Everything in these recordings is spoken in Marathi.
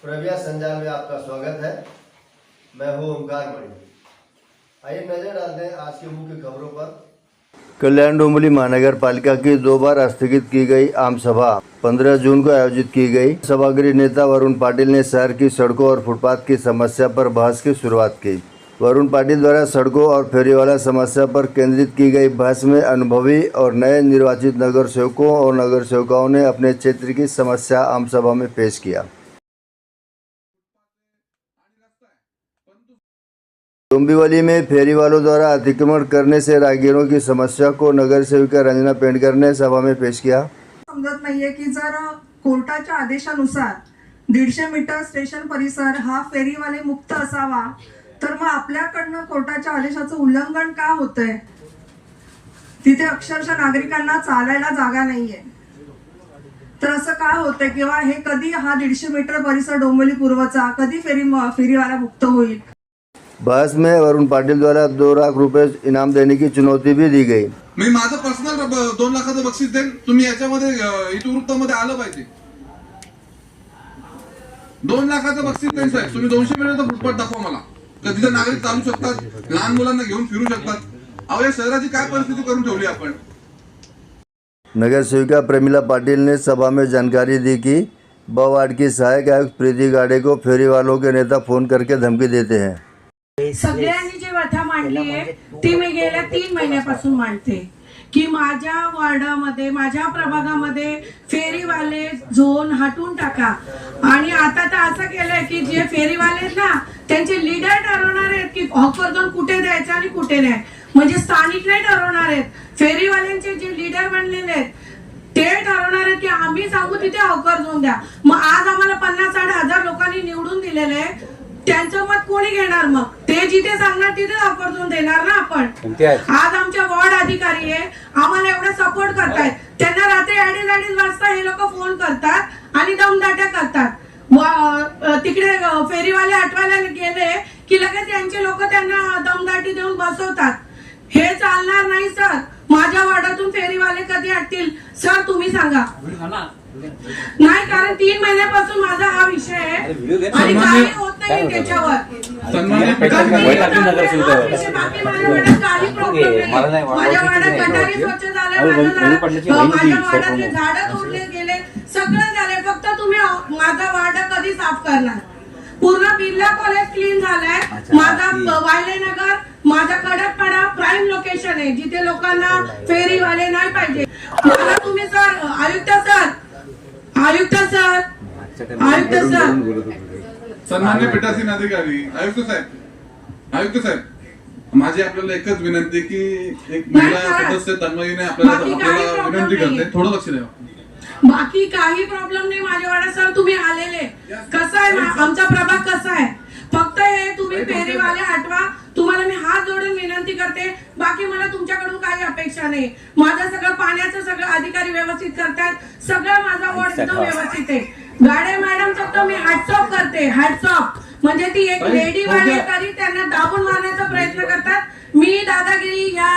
प्रव्या संजाल में आपका स्वागत है। मैं हूँ ओमकार मणि। आइए नजर डालते हैं आज की मुख्य खबरों पर। कल्याण डोंबिवली महानगर पालिका की 2 बार स्थगित की गई आम सभा 15 जून को आयोजित की गई। सभागृह नेता वरुण पाटिल ने शहर की सड़कों और फुटपाथ की समस्या पर बहस की शुरुआत की। वरुण पाटिल द्वारा सड़कों और फेरीवाला समस्या पर केंद्रित की गई बहस में अनुभवी और नए निर्वाचित नगर सेवकों और नगर सेवकाओं ने अपने क्षेत्र की समस्या आम सभा में पेश किया। डोंबिवली में फेरी वालों द्वारा अतिक्रमण करने से राहगीरों की समस्या को नगर सेविका रंजना पेंडकर ने सभा में पेश किया। समजत नाहीये की जर कोर्टाच्या आदेशानुसार 150 मीटर स्टेशन परिसर हा फेरीवाले मुक्त असावा तर मग आपल्याकडनं कोर्टाच्या आदेशाचं उल्लंघन का होतंय? तिथे अक्षरशः नागरिकांना चालायला जागा नाहीये, तर असं का होतंय किंवा हे कधी हा 150 मीटर परिसर डोंबिवली पूर्वचा कधी फेरीवाला मुक्त होईल? बहस में वरुण पाटिल द्वारा 2 लाख रुपए इनाम देने की चुनौती भी दी गई। मी माझं पर्सनल 2 लाखाचं बक्षीस देईन, तुम्ही याच्यामध्ये इतिवृत्तामध्ये आलं पाहिजे। 2 लाखाचं बक्षीस देईन साहेब, तुम्ही 200 मीटरचा फुटपाथ दाखवा मला, कधी नागरिक चालू शकतात, लहान मुलांना घेऊन फिरू शकतात। अहो या शहराची काय परिस्थिती करून ठेवली आपण। नगर सेविका प्रमिला पाटिल ने सभा में जानकारी दी कि ब वार्ड की सहायक आयुक्त प्रीति गाडे को फेरी वालों के नेता फोन करके धमकी देते हैं। सगळ्यांनी जे व्यथा मांडली आहे ती मी गेल्या 3 महिन्यापासून मांडते की माझ्या वार्डामध्ये माझ्या प्रभागामध्ये फेरीवाले झोन हटवून टाका। आणि आता तर असं केलंय की जे फेरीवाले आहेत ना त्यांचे लीडर ठरवणार आहेत की हॉकर झोन कुठे द्यायचं आणि कुठे नाही, म्हणजे स्थानिक नाही ठरवणार आहेत। फेरीवाल्यांचे जे लीडर बनलेले आहेत ते ठरवणार आहेत की आम्ही सांगू तिथे हॉकर झोन द्या। मग आज आम्हाला 50-60 हजार लोकांनी निवडून दिलेले आहे, त्यांचं मत कोणी घेणार? मग ते जिथे सांगणार तिथे ऑफर झोन देणार ना आपण। आज आमच्या वॉर्ड अधिकारी आहे आम्हाला एवढा सपोर्ट करतायत, त्यांना रात्री 2:30 वाजता हे लोक फोन करतात आणि दमदाट्या करतात। तिकडे फेरीवाले हटवायला गेले की लगेच यांचे लोक त्यांना दमदाटी देऊन बसवतात। हे चालणार नाही सर। माझ्या वार्डातून फेरीवाले कधी हटतील सर तुम्ही सांगा? नाही, कारण 3 महिन्यापासून माझा हा विषय आहे आणि काही होत नाही त्याच्यावर। माझ्या वार्डात गटारी स्वच्छ झाले, माझ्या वार्डातले झाडं तोडले गेले, सगळं झाले, फक्त तुम्ही माझा वार्ड कधी साफ करणार? पूर्ण बिर्ला कॉलेज क्लीन झालाय, माझा वायले नगर, माझा कडकपाडा प्राईम लोकेशन आहे जिथे लोकांना फेरीवाले नाही पाहिजे। मला तुम्ही सर आयुक्त सर सन्माननीय पीठासीन अधिकारी आयुक्त साहेब माझी आपल्याला एकच विनंती की एक महिला सदस्य तन्मयीने आपल्याला विनंती करते, थोडं लक्ष द्या। बाकी काही प्रॉब्लेम नाही माझ्या वाड्यात सर। तुम्ही आलेले कसं आहे आमचा प्रभाग कसा आहे, फक्त हे तुम्ही फेरीवाले हटवा। तुम्हाला मी हात जोडून विनंती करते, बाकी मला तुमच्याकडून काही अपेक्षा नाही। माझं सगळं पाण्याचं सगळं अधिकारी व्यवस्थित करतात, सगळं माझा वॉर्ड एकदम व्यवस्थित आहे। गाडे मॅडमचं तर मी हॅट्सऑफ करते, हॅट्सऑफ। म्हणजे ती एक लेडीवाले तरी त्यांना दाबून मारण्याचा प्रयत्न करतात। मी दादागिरी या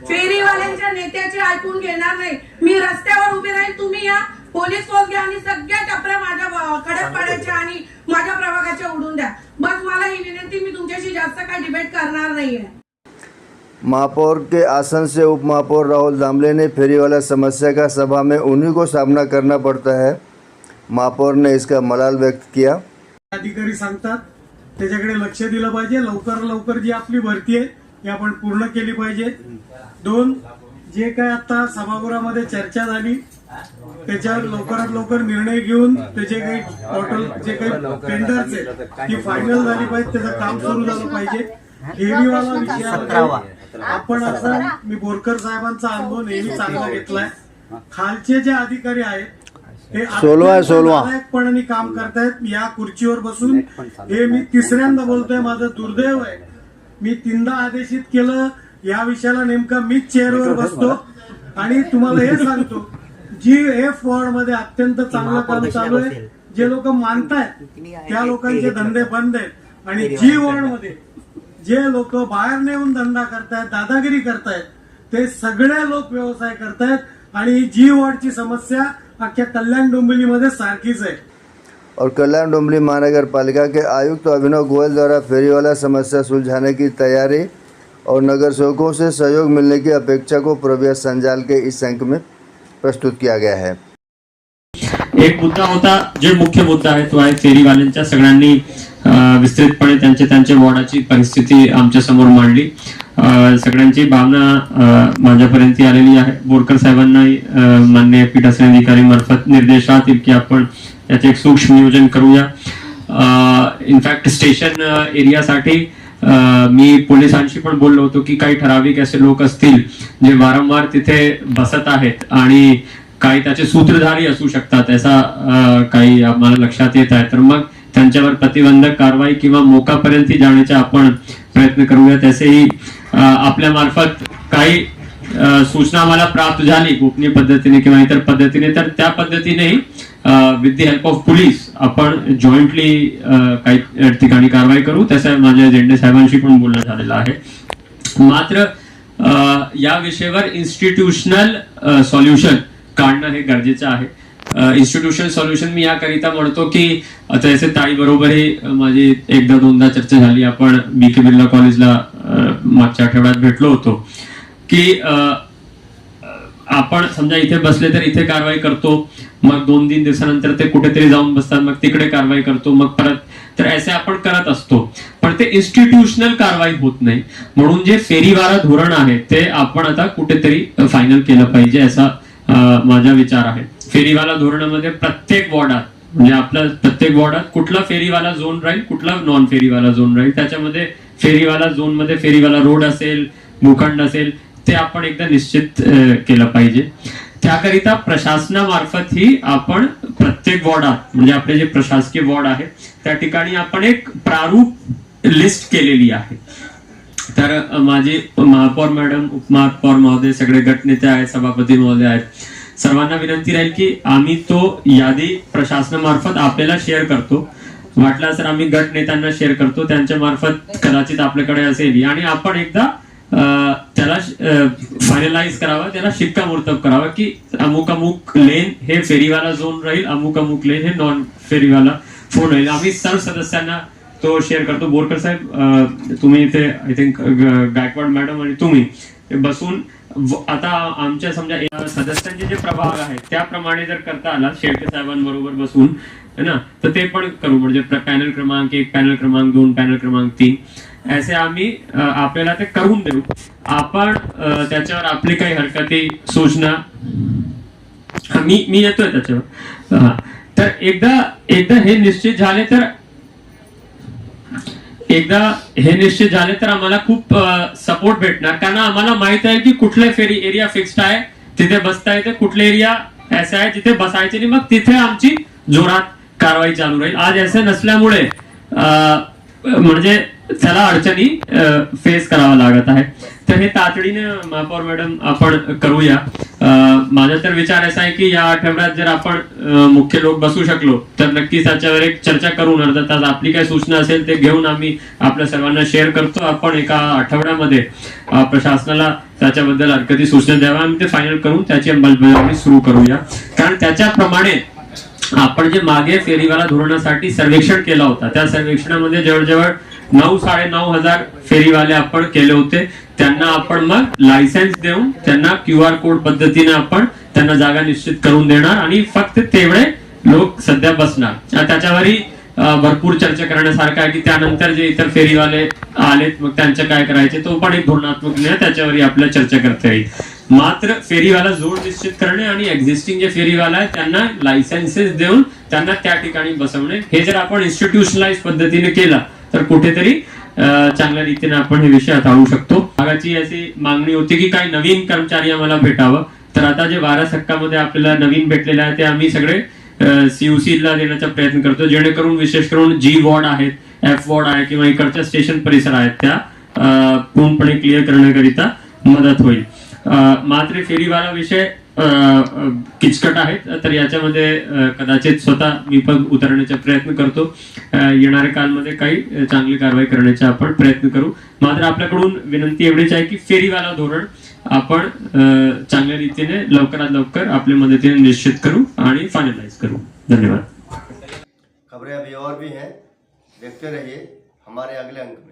फेरीवाल्यांच्या नेत्याचे ऐकून घेणार नाही। मी रस्त्यावर उभे राहील, तुम्ही या पोलीस फोर्स घ्या आणि सगळ्या टपऱ्या माझ्या कडकपाड्याच्या आणि माझ्या प्रभागाच्या उडून द्या। बस मला ही विनंती, मी तुमच्याशी जास्त काही डिबेट करणार नाहीये। महापौर के आसन से उप महापौर राहुल दामले ने फेरीवाला समस्या का सभा में उन्हीं को सामना करना पड़ता है। महापौर ने इसका मलाल व्यक्त किया। अधिकारी सांगतात त्याच्याकडे लक्ष दिलं पाहिजे, लवकर जी आपली भरती आहे ती आपण पूर्ण केली पाहिजे। 2 जे काय आता सभागृहामध्ये चर्चा झाली त्याच्यावर लवकरात लवकर निर्णय घेऊन त्याचे काही टोटल जे काही टेंडर्स आहे ती फायनल झाली पाहिजे, त्याचं काम सुरू झालं पाहिजे। फेरीवाला विषयामध्ये आपण आता मी बोरकर साहेबांचा अनुभव नेहमी चांगला घेतलाय। खालचे जे अधिकारी आहेत हे 16 काम करतायत या खुर्चीवर बसून। हे मी 3ऱ्यांदा बोलतोय, माझं दुर्दैव आहे। मी 3दा आदेशित केलं या विषयाला, नेमका मीच चेअरवर बसतो आणि तुम्हाला हे सांगतो GF वॉर्ड मध्ये अत्यंत चांगलं काम चालू आहे। जे लोक मानतायत त्या लोकांचे धंदे बंद आहेत आणि G वॉर्ड मध्ये जे लोक बाहेर नेऊन धंदा करतायत, दादागिरी करतायत, ते सगळे लोक व्यवसाय करतायत आणि G वॉर्डची समस्या अख्ख्या कल्याण डोंबिवलीमध्ये सारखीच आहे। और कल्याण डोंबिवली महानगर पालिका के आयुक्त अभिनव गोयल द्वारा फेरीवाला समस्या सुलझाने की तैयारी और नगर सेवकों से सहयोग मिलने की अपेक्षा को प्रवेश संजाल के इस अंक में प्रस्तुत किया गया है। एक मुद्दा होता, जे मुख्य मुद्दा आहे तो आहे फेरीवाल्यांच्या. सगळ्यांनी विस्तृतपणे त्यांच्या वॉर्डाची परिस्थिती आमच्या समोर मांडली. सगळ्यांची भावना माझ्यापर्यंत आलेली आहे. बोरकर साहेबांना माननीय पीठासीन अधिकारी मार्फत निर्देश राहतील की आपण त्याचे एक सूक्ष्म नियोजन करूया. इनफॅक्ट स्टेशन एरियासाठी मी पोलिसांशी पण बोललो होतो की काही ठराविक असे लोक असतील जे वारंवार तिथे बसत आहेत आणि काही त्याचे सूत्रधारी असू शकतात, असा काही आम्हाला लक्षात येत आहे. तर मग त्यांच्यावर प्रतिबंधक कारवाई किंवा मोकापर्यंत जाण्याचा आपण प्रयत्न करूया. त्याचेही आपल्या मार्फत काही सूचना आम्हाला प्राप्त झाली गोपनीय पद्धतीने किंवा इतर पद्धतीने, तर त्या पद्धतीनेही with the help of police आपण जॉईंटली काही ठिकाणी कारवाई करू. तसं माझ्या झेंडे साहेबांशी पण बोलणं झालेलं आहे. मात्र या विषयावर इन्स्टिट्यूशनल सॉल्युशन काढणं हे गरजेचं आहे. इन्स्टिट्यूशनल सॉल्युशन मी याकरिता म्हणतो की तसे ताई बरोबरही माझी एकदा दोनदा चर्चा झाली. आपण BK बिर्ला कॉलेजला मागच्या आठवड्यात भेटलो होतो की आपण समजा इथे बसले तर इथे कारवाई करतो, मग 2-3 दिवसानंतर ते कुठेतरी जाऊन बसतात, मग तिकडे कारवाई करतो, मग परत. तर असे आपण करत असतो, पण ते इन्स्टिट्यूशनल कारवाई होत नाही. म्हणून जे फेरीवाला धोरण आहे ते आपण आता कुठेतरी फायनल केलं पाहिजे, असा माझा विचार आहे. फेरीवाला धोरणामध्ये प्रत्येक वॉर्डात, म्हणजे आपल्या प्रत्येक वॉर्डात कुठला फेरीवाला झोन राहील, कुठला नॉन फेरीवाला झोन राहील, त्याच्यामध्ये फेरीवाला झोन मध्ये फेरीवाला रोड असेल, भूखंड असेल, ते आपण एकदा निश्चित केलं पाहिजे. त्याकरिता प्रशासनामार्फत ही आपण प्रत्येक वॉर्डात, म्हणजे आपले जे प्रशासकीय वॉर्ड आहे त्या ठिकाणी आपण एक प्रारूप लिस्ट केलेली आहे. तर माझे महापौर मॅडम, उपमहापौर महोदय, सगळे गटनेते आहेत, सभापती महोदय आहेत, सर्वांना विनंती राहील की आम्ही तो यादी प्रशासनामार्फत आपल्याला शेअर करतो. वाटल्यास तर आम्ही गट नेत्यांना शेअर करतो, त्यांच्या मार्फत कदाचित आपल्याकडे असेल आणि आपण एकदा त्याला फायनलाइज करावा, त्याला शिक्कामोर्तब करावा की अमुक अमुक लेन हे फेरीवाला झोन राहील, अमुक अमुक लेन हे नॉन फेरीवाला फोन राहील. आम्ही सर्व सदस्यांना तो शेअर करतो. बोरकर साहेब, तुम्ही इथे आय थिंक गायकवाड मॅडम आणि तुम्ही बसून आता आमच्या समजा सदस्यांचे जे प्रभाग आहेत त्याप्रमाणे जर करता आला शेळके साहेबांबरोबर बसून है ना, तर ते पण करू. म्हणजे पॅनल क्रमांक 1, पॅनल क्रमांक 2, पॅनल क्रमांक 3 असे आम्ही आपल्याला ते करून देऊ. आपण त्याच्यावर आपली काही हरकती, सूचना मी येतोय त्याच्यावर. तर एकदा हे निश्चित झाले तर आम्हाला खूप सपोर्ट भेटणार, कारण आम्हाला माहित आहे की कुठले फेरी एरिया फिक्स्ड आहे, तिथे बसता येते, कुठले एरिया असे आहे जिथे बसायचे नाही, मग तिथे आमची जोरात कारवाई चालू राहील. आज असं नसल्यामुळे म्हणजे त्याला अडचणी फेस करावा लागत आहे. तर हे तातडीने महापौर मॅडम आपण करूया. माझा तर विचार असा आहे की या आठवड्यात जर आपण मुख्य लोक बसू शकलो तर नक्कीच त्याच्यावर एक चर्चा करून अर्धा तास आपली काय सूचना असेल ते घेऊन आम्ही आपल्या सर्वांना शेअर करतो. आपण एका आठवड्यामध्ये प्रशासनाला त्याच्याबद्दल हरकती सूचना द्यावा, आम्ही ते फायनल करून त्याची अंमलबजावणी सुरू करूया. कारण त्याच्याप्रमाणे आपण जे मागे फेरीवाला धोरणासाठी सर्वेक्षण केला होता त्या सर्वेक्षणामध्ये जवळजवळ 9,500 फेरीवाले आपण केले होते. त्यांना आपण मग लायसन्स देऊन त्यांना QR कोड पद्धतीने आपण त्यांना जागा निश्चित करून देणार आणि फक्त तेवढे लोक सध्या बसणार. त्याच्यावरही भरपूर चर्चा करण्यासारखं आहे की त्यानंतर जे इतर फेरीवाले आलेत मग त्यांचं काय करायचे, तो पण एक धोरणात्मक निर्णय, त्याच्यावरही आपल्याला चर्चा करता येईल. मात्र फेरीवाला जोड निश्चित करणे आणि एक्झिस्टिंग जे फेरीवाला आहे त्यांना लायसन्सेस देऊन त्यांना त्या ठिकाणी बसवणे, हे जर आपण इन्स्टिट्यूशनलाइज पद्धतीने केला तर कुठेतरी चांगल्या रीतीने आपण हे विषय हाताळू शकतो. भागाची अशी मागणी होती की काही नवीन कर्मचारी आम्हाला भेटावं, तर आता जे 12 सक्कामध्ये आपल्याला नवीन भेटलेले आहे ते आम्ही सगळे CUC ला देण्याचा प्रयत्न करतो, जेणेकरून विशेष करून G वॉर्ड आहेत, F वॉर्ड आहे किंवा इकडच्या स्टेशन परिसर आहेत त्या पूर्णपणे क्लिअर करण्याकरिता मदत होईल. मात्र फेरीवाला विषय किचकट आहेत, तर याच्यामध्ये कदाचित स्वतः मी पण उतरण्याचा प्रयत्न करतो. येणाऱ्या काळामध्ये काही चांगली कारवाई करण्याचा आपण प्रयत्न करू. मात्र आपल्याकडून विनंती एवढीच आहे की फेरीवाला धोरण आपण चांगल्या रीतीने लवकरात लवकर आपल्या मदतीने निश्चित करू आणि फायनलाइज करू. धन्यवाद. हैं। देखते रहिए हमारे अगले अंक में।